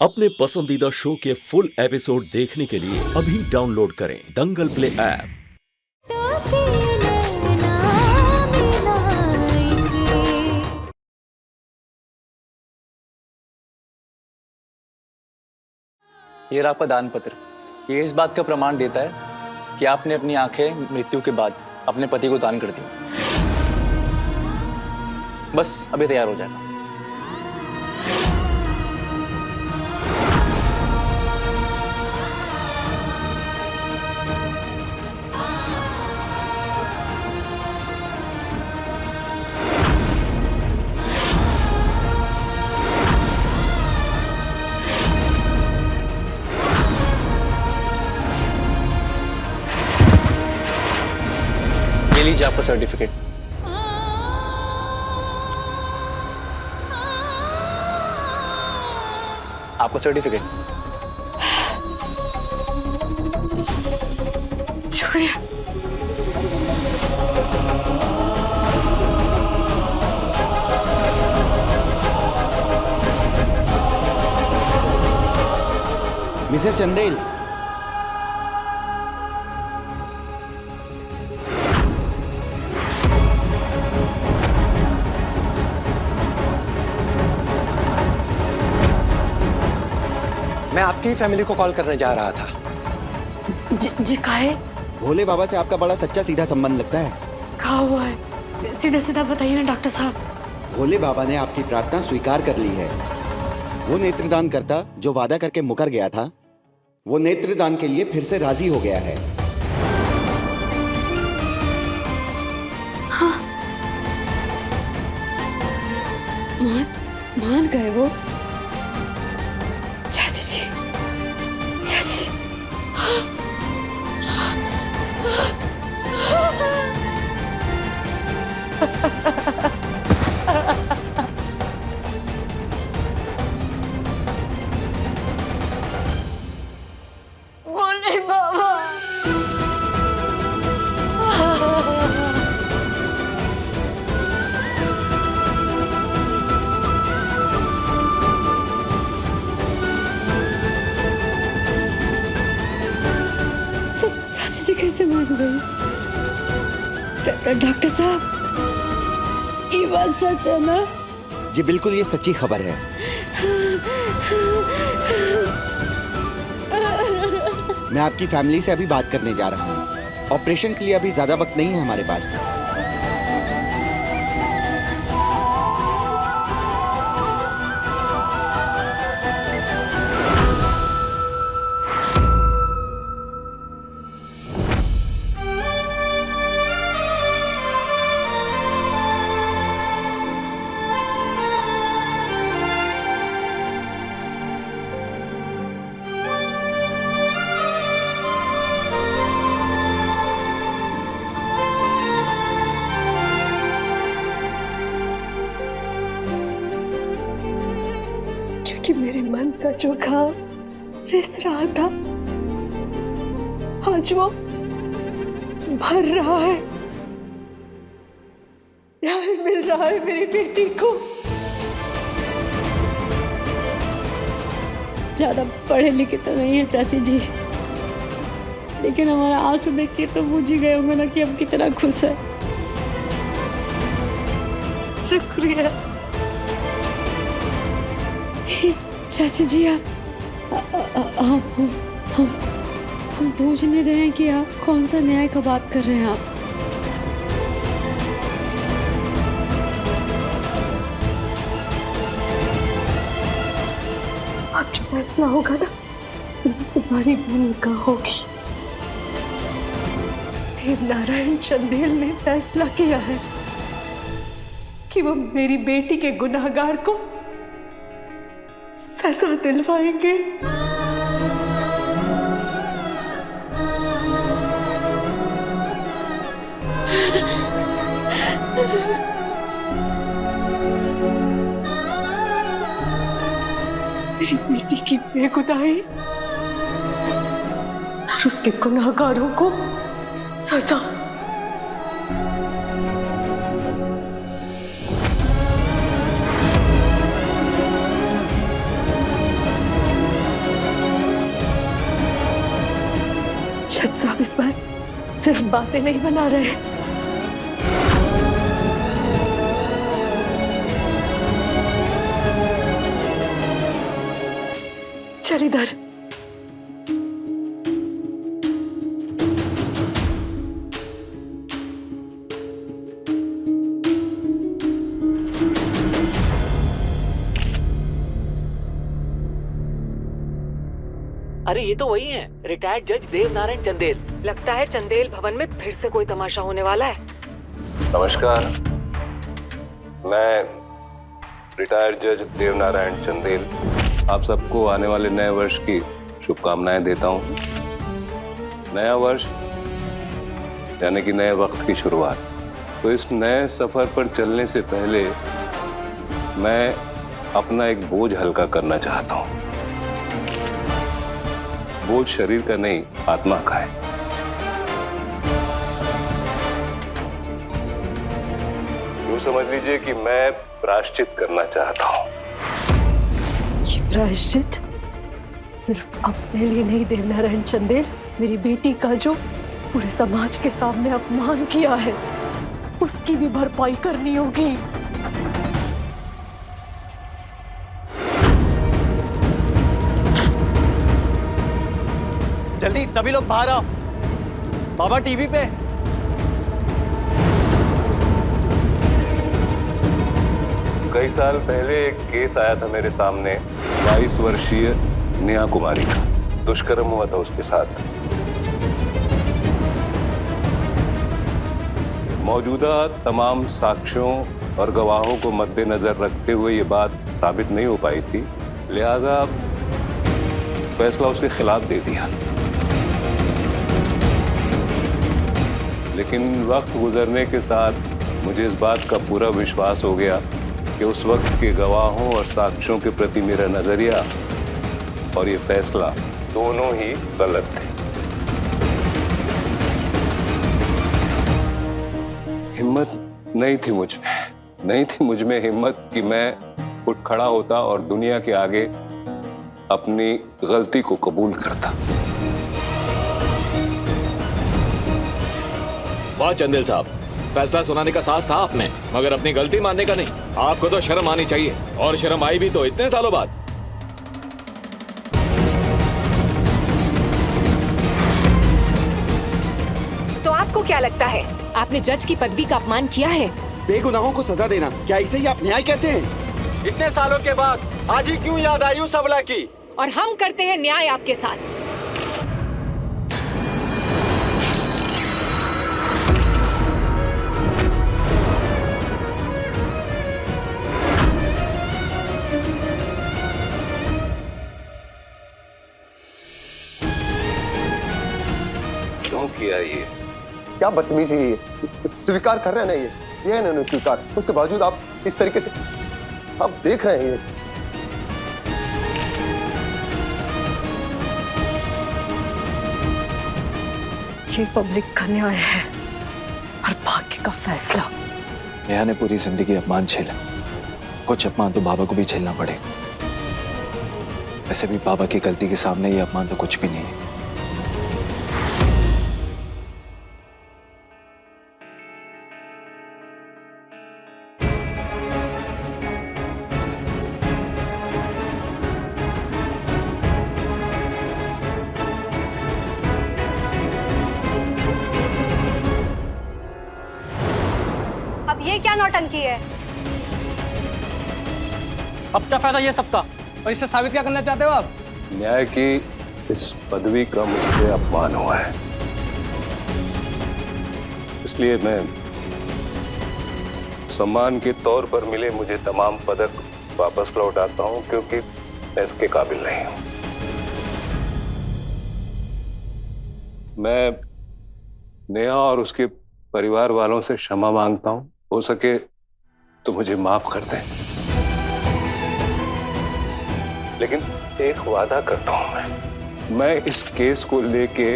अपने पसंदीदा शो के फुल एपिसोड देखने के लिए अभी डाउनलोड करें दंगल प्ले ऐप। ये रहा आपका दान पत्र। ये इस बात का प्रमाण देता है कि आपने अपनी आंखें मृत्यु के बाद अपने पति को दान कर दी। बस अभी तैयार हो जाएगा। ले लीजिए आपका सर्टिफिकेट। आपका सर्टिफिकेट। शुक्रिया। मिसेस चंदेल, मैं आपकी फैमिली को कॉल करने जा रहा था। जी काहे? भोले बाबा से आपका बड़ा सच्चा सीधा संबंध लगता है। कहा हुआ है? सीधा सीधा बताइए ना डॉक्टर साहब। भोले बाबा ने आपकी प्रार्थना स्वीकार कर ली है। वो नेत्रदान करता जो वादा करके मुकर गया था, वो नेत्रदान के लिए फिर से राजी हो गया है। हाँ, मान गए वो। चाची जी, चाची। भोले बाबा। चाची जी कैसे मान गई? डॉक्टर साहब, ये बात सच है ना? जी बिल्कुल, ये सच्ची खबर है। मैं आपकी फैमिली से अभी बात करने जा रहा हूँ। ऑपरेशन के लिए अभी ज्यादा वक्त नहीं है हमारे पास। क्योंकि मेरे मन का जो घाव रिस रहा था, आज वो भर रहा है। न्याय मिल रहा है मेरी बेटी को। ज्यादा पढ़े लिखे तो नहीं है चाची जी, लेकिन हमारा आंसू देख के तो बुझ ही गए होंगे ना कि हम कितना खुश है। शुक्रिया। चाची जी, आप हम पूछ नहीं रहे हैं कि आप कौन सा न्याय का बात कर रहे हैं। अब जो फैसला होगा ना, इसमें तुम्हारी भूमिका होगी। फिर नारायण चंदेल ने फैसला किया है कि वो मेरी बेटी के गुनाहगार को सजा दिलवाएंगे। मेरी बेटी की बेगुनाही और उसके गुनाहगारों को सजा। जज साहब इस बार सिर्फ बातें नहीं बना रहे, चल इधर। अरे ये तो वही हैं, रिटायर्ड जज देव नारायण चंदेल। लगता है चंदेल भवन में फिर से कोई तमाशा होने वाला है। नमस्कार, मैं रिटायर्ड जज देव नारायण चंदेल आप सबको आने वाले नए वर्ष की शुभकामनाएं देता हूं। नया वर्ष यानी कि नए वक्त की शुरुआत। तो इस नए सफर पर चलने से पहले मैं अपना एक बोझ हल्का करना चाहता हूं। बोझ शरीर का नहीं, आत्मा का है। यूं समझ लीजिए कि मैं प्रायश्चित करना चाहता हूं। ये प्रायश्चित सिर्फ अपने लिए नहीं देवनारायण चंदेल, मेरी बेटी का जो पूरे समाज के सामने अपमान किया है उसकी भी भरपाई करनी होगी। जल्दी सभी लोग बाहर आओ, बाबा टीवी पे। कई साल पहले एक केस आया था मेरे सामने 22 वर्षीय नेहा कुमारी का। दुष्कर्म हुआ था उसके साथ। मौजूदा तमाम साक्ष्यों और गवाहों को मद्देनजर रखते हुए ये बात साबित नहीं हो पाई थी, लिहाजा फैसला उसके खिलाफ दे दिया। लेकिन वक्त गुजरने के साथ मुझे इस बात का पूरा विश्वास हो गया कि उस वक्त के गवाहों और साक्ष्यों के प्रति मेरा नजरिया और ये फैसला दोनों ही गलत थे। हिम्मत नहीं थी मुझ में हिम्मत कि मैं उठ खड़ा होता और दुनिया के आगे अपनी गलती को कबूल करता। वाह चंदेल साहब, फैसला सुनाने का साहस था आपने, मगर अपनी गलती मानने का नहीं। आपको तो शर्म आनी चाहिए, और शर्म आई भी तो इतने सालों बाद। तो आपको क्या लगता है आपने जज की पदवी का अपमान किया है? बेगुनाहों को सजा देना, क्या इसे ही आप न्याय कहते हैं? इतने सालों के बाद आज ही क्यों याद आई उस सबला की? और हम करते हैं न्याय आपके साथ। क्यों किया ये? क्या बदतमीजी है ये? स्वीकार कर रहे हैं ना ये है ना स्वीकार। उसके बावजूद आप इस तरीके से आप देख रहे हैं ये पब्लिक का न्याय है और भाग्य का फैसला। नेहा ने पूरी जिंदगी अपमान झेला, कुछ अपमान तो बाबा को भी झेलना पड़ेगा। वैसे भी बाबा की गलती के सामने ये अपमान तो कुछ भी नहीं है। अब ये क्या नौटंकी है? अब क्या फायदा ये सबका, और इससे साबित क्या करना चाहते हो आप? न्याय की इस पदवी का मुझसे अपमान हुआ है, इसलिए मैं सम्मान के तौर पर मिले मुझे तमाम पदक वापस लौटाता हूं, क्योंकि मैं इसके काबिल नहीं हूं। मैं नेहा और उसके परिवार वालों से क्षमा मांगता हूं। हो सके तो मुझे माफ कर दें, लेकिन एक वादा करता हूं मैं इस केस को लेके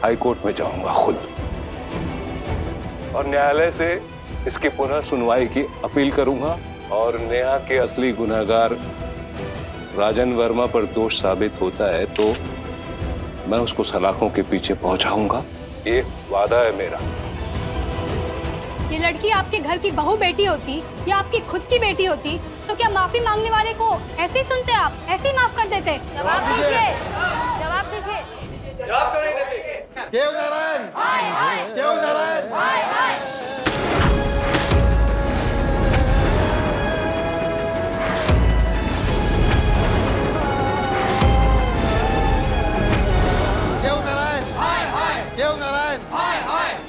हाई कोर्ट में जाऊंगा खुद, और न्यायालय से इसकी पुनः सुनवाई की अपील करूंगा। और नेहा के असली गुनहगार राजन वर्मा पर दोष साबित होता है तो मैं उसको सलाखों के पीछे पहुंचाऊंगा, ये वादा है मेरा। ये लड़की आपके घर की बहू बेटी होती या आपकी खुद की बेटी होती तो क्या माफी मांगने वाले को ऐसे ही सुनते आप, ऐसे ही माफ कर देते? जवाब दीजिए, जवाब दीजिए। जवाब तो नहीं देते। देवनारायण, देवनारायण,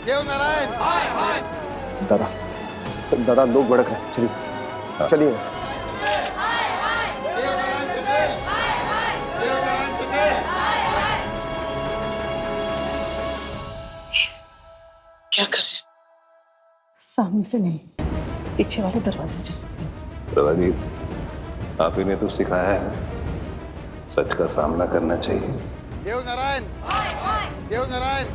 देवनारायण, दादा, दादा लोग भड़क रहे हैं, चलिए चलिए यहाँ से। क्या कर रहे? सामने से नहीं, पीछे वाले दरवाजे से। दादा जी, आप ही ने तो सिखाया है, सच का सामना करना चाहिए। देवनारायण, देवनारायण,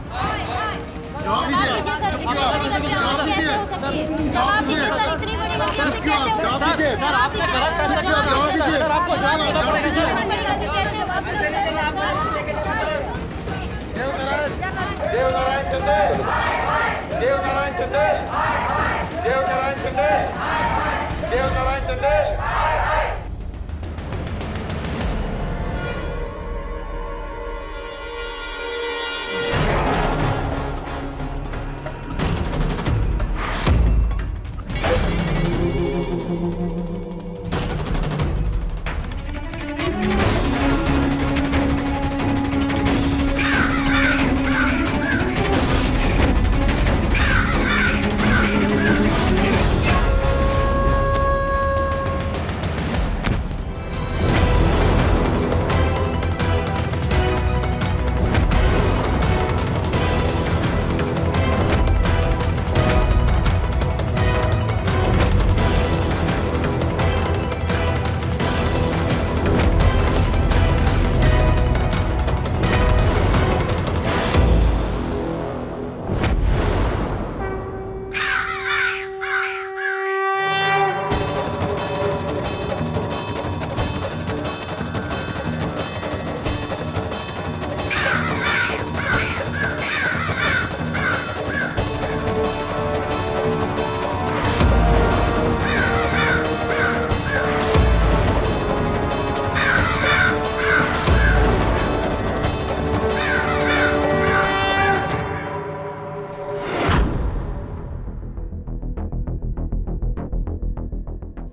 जवाब दीजिए सर, इतनी बड़ी गलती आपसे कैसे हो सकती है? जवाब दीजिए सर, इतनी बड़ी गलती आपसे कैसे हो सकती है? जवाब दीजिए सर, आपको जवाब दीजिए, इतनी बड़ी गलती कैसे हो सकती है? देवनारायण चंदेल, देवनारायण चंदेल, देवनारायण चंदेल, देवनारायण चंदेल।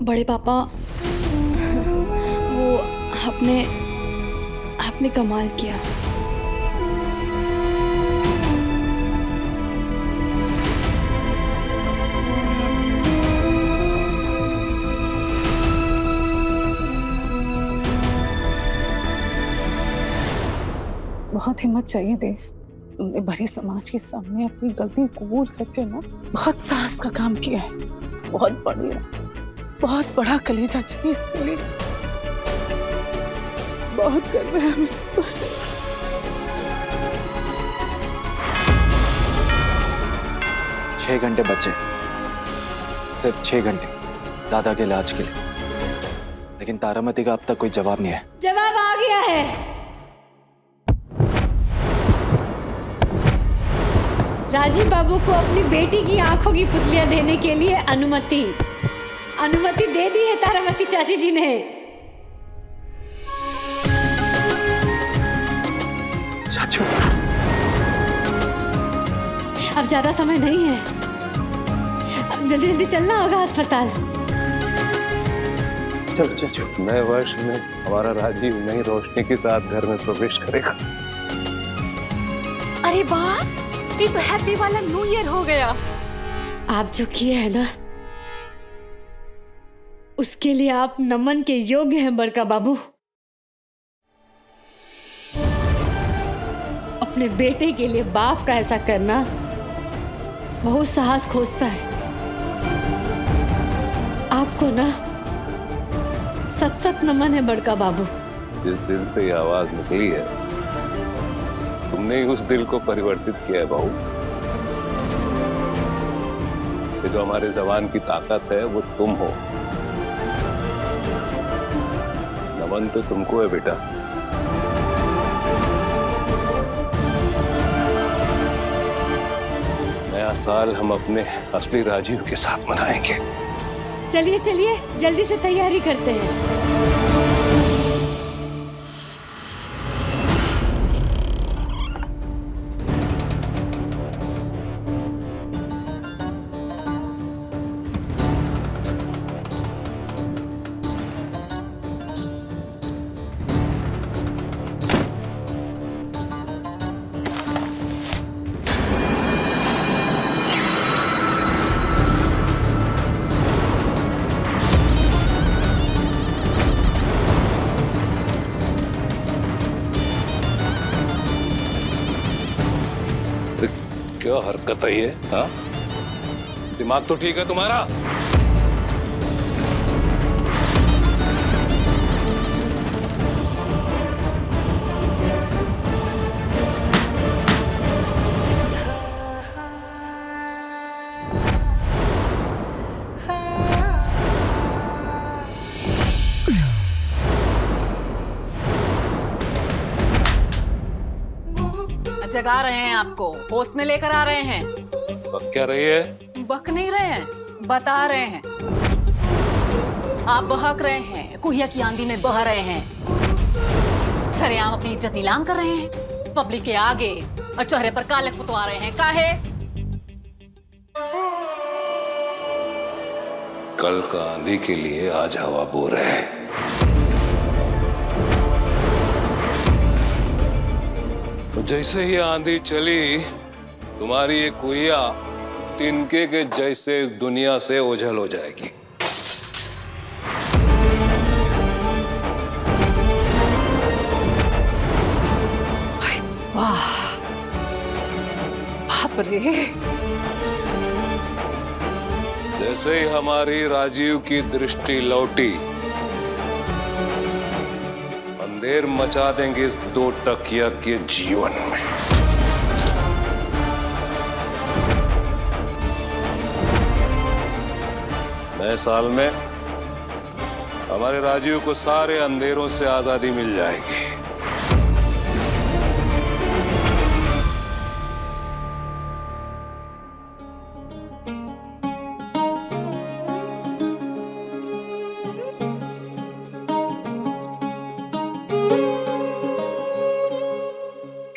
बड़े पापा, वो आपने कमाल किया। बहुत हिम्मत चाहिए देव, तुमने भरी समाज के सामने अपनी गलती कबूल करके ना बहुत साहस का काम किया है। बहुत बढ़िया, बहुत बड़ा कलेजा चाहिए इसके लिए। बहुत गर्व है हमें तुम पर। छह घंटे बचे, सिर्फ 6 घंटे दादा के इलाज के लिए, लेकिन तारामती का अब तक कोई जवाब नहीं है। जवाब आ गया है। राजीव बाबू को अपनी बेटी की आंखों की पुतलियां देने के लिए अनुमति दे दी है तारामती चाची जी ने। चाचू, अब ज्यादा समय नहीं है, अब जल्दी जल्दी चलना होगा अस्पताल। चलो चाचू। नए वर्ष में हमारा राजीव नई रोशनी के साथ घर में प्रवेश करेगा। अरे वाह, ये तो हैप्पी वाला न्यू ईयर हो गया। आप जो किए हैं ना, उसके लिए आप नमन के योग्य हैं बड़का बाबू। अपने बेटे के लिए बाप का ऐसा करना बहुत साहस खोजता है। आपको ना सच सच नमन है बड़का बाबू। जिस दिल से ये आवाज निकली है, तुमने ही उस दिल को परिवर्तित किया है बहू। ये जो हमारे जवान की ताकत है वो तुम हो। नमन तो तुमको है बेटा। साल हम अपने असली राजीव के साथ मनाएंगे। चलिए चलिए जल्दी से तैयारी करते हैं। क्या हरकत है ये? हाँ, दिमाग तो ठीक है तुम्हारा? जगा रहे हैं आपको, होश में लेकर आ रहे हैं। बक क्या रही है? बक नहीं रहे हैं, बता रहे हैं। आप बहक रहे हैं, कुहिया की आंधी में बह रहे हैं। सरेआम अपनी इज्जत नीलाम कर रहे हैं पब्लिक के आगे और चेहरे पर कालक पुतवा रहे हैं। काहे? कल का आंधी के लिए आज हवा बो रहे हैं। तो जैसे ही आंधी चली, तुम्हारी ये कुइया तिनके के जैसे दुनिया से ओझल हो जाएगी। वाह, बाप रे। जैसे ही हमारी राजीव की दृष्टि लौटी, अंधेर मचा देंगे इस दो टकिया के जीवन में। नए साल में हमारे राजीव को सारे अंधेरों से आजादी मिल जाएगी।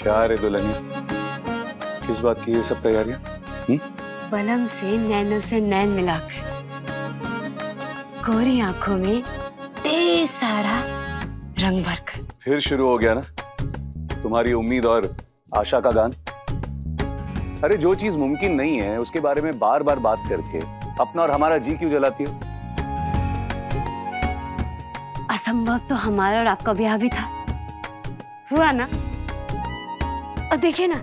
क्या रे दुल्हनिया, किस बात की ये सब तैयारियां? बलम से नैनों से नैन मिलाकर, गोरी आंखों में ढेर सारा रंग भरकर। फिर शुरू हो गया ना तुम्हारी उम्मीद और आशा का गान। अरे जो चीज मुमकिन नहीं है उसके बारे में बार बार बात करके अपना और हमारा जी क्यों जलाती हो? असंभव तो हमारा और आपका ब्याह भी था, हुआ ना। और देखिए ना,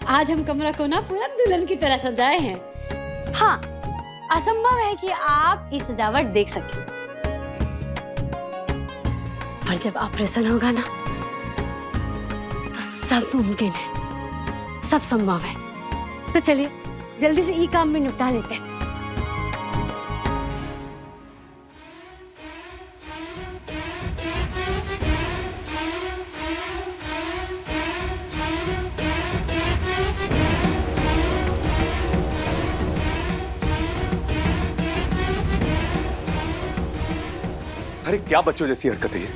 आज हम कमरा को ना पूरा दुल्हन की तरह सजाए हैं। हाँ, असंभव है कि आप इस सजावट देख सकें, पर जब ऑपरेशन होगा ना तो सब मुमकिन है, सब संभव है। तो चलिए जल्दी से ये काम में निपटा लेते हैं। अरे क्या बच्चों जैसी हरकत है ये?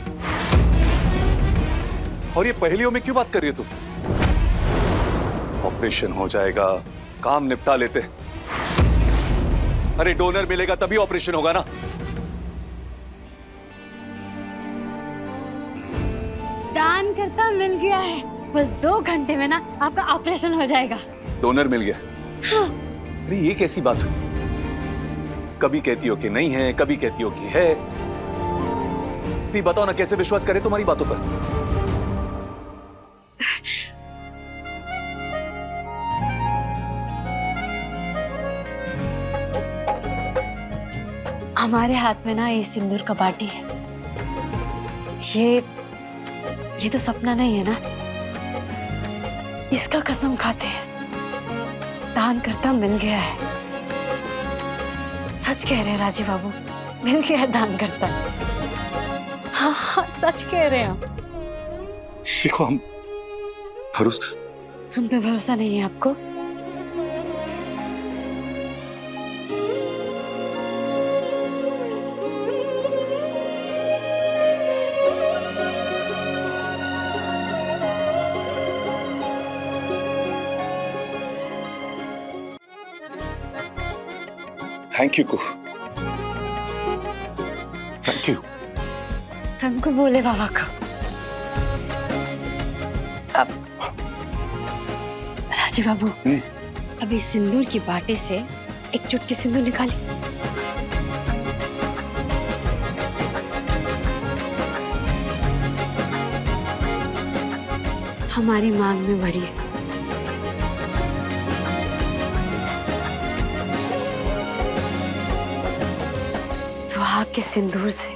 और ये पहेलियों में क्यों बात कर रही हो तुम? ऑपरेशन हो जाएगा, काम निपटा लेते। अरे डोनर मिलेगा तभी ऑपरेशन होगा ना। दानकर्ता मिल गया है, बस 2 घंटे में ना आपका ऑपरेशन हो जाएगा। डोनर मिल गया? हाँ। अरे ये कैसी बात हुई? कभी कहती हो कि नहीं है, कभी कहती हो कि है। बताओ ना, कैसे विश्वास करें तुम्हारी बातों पर? हमारे हाथ में ना ये सिंदूर का बाटी है। ये तो सपना नहीं है ना, इसका कसम खाते हैं, दानकर्ता मिल गया है। सच कह रहे हैं राजीव बाबू, मिल गया है दानकर्ता। हाँ हाँ, सच कह रहे हैं। देखो, हम पे भरोसा नहीं है आपको? Thank you Kuhu, thank you. तुमको बोले बाबा को। अब राजीव बाबू, अभी सिंदूर की बाटी से एक चुटकी सिंदूर निकाली। हमारी मांग में भरिए। सुहाग के सिंदूर से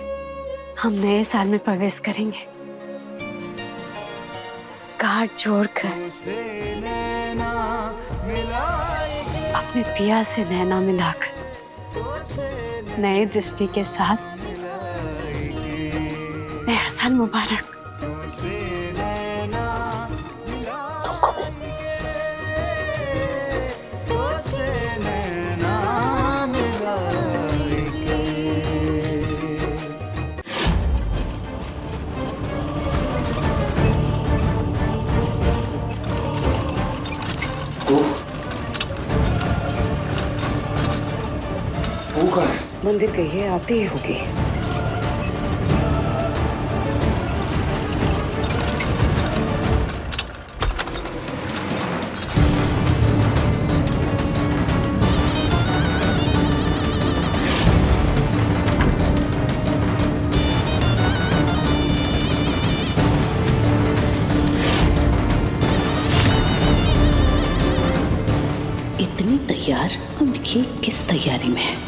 हम नए साल में प्रवेश करेंगे। गांठ जोड़कर अपने पिया से नैना मिलाकर नए दृष्टि के साथ नया साल मुबारक। मंदिर कहिए आती ही होगी। इतनी तैयार, अब देखिए किस तैयारी में है।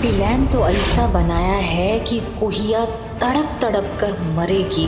प्लान तो ऐसा बनाया है कि कोहिया तड़प तड़प कर मरेगी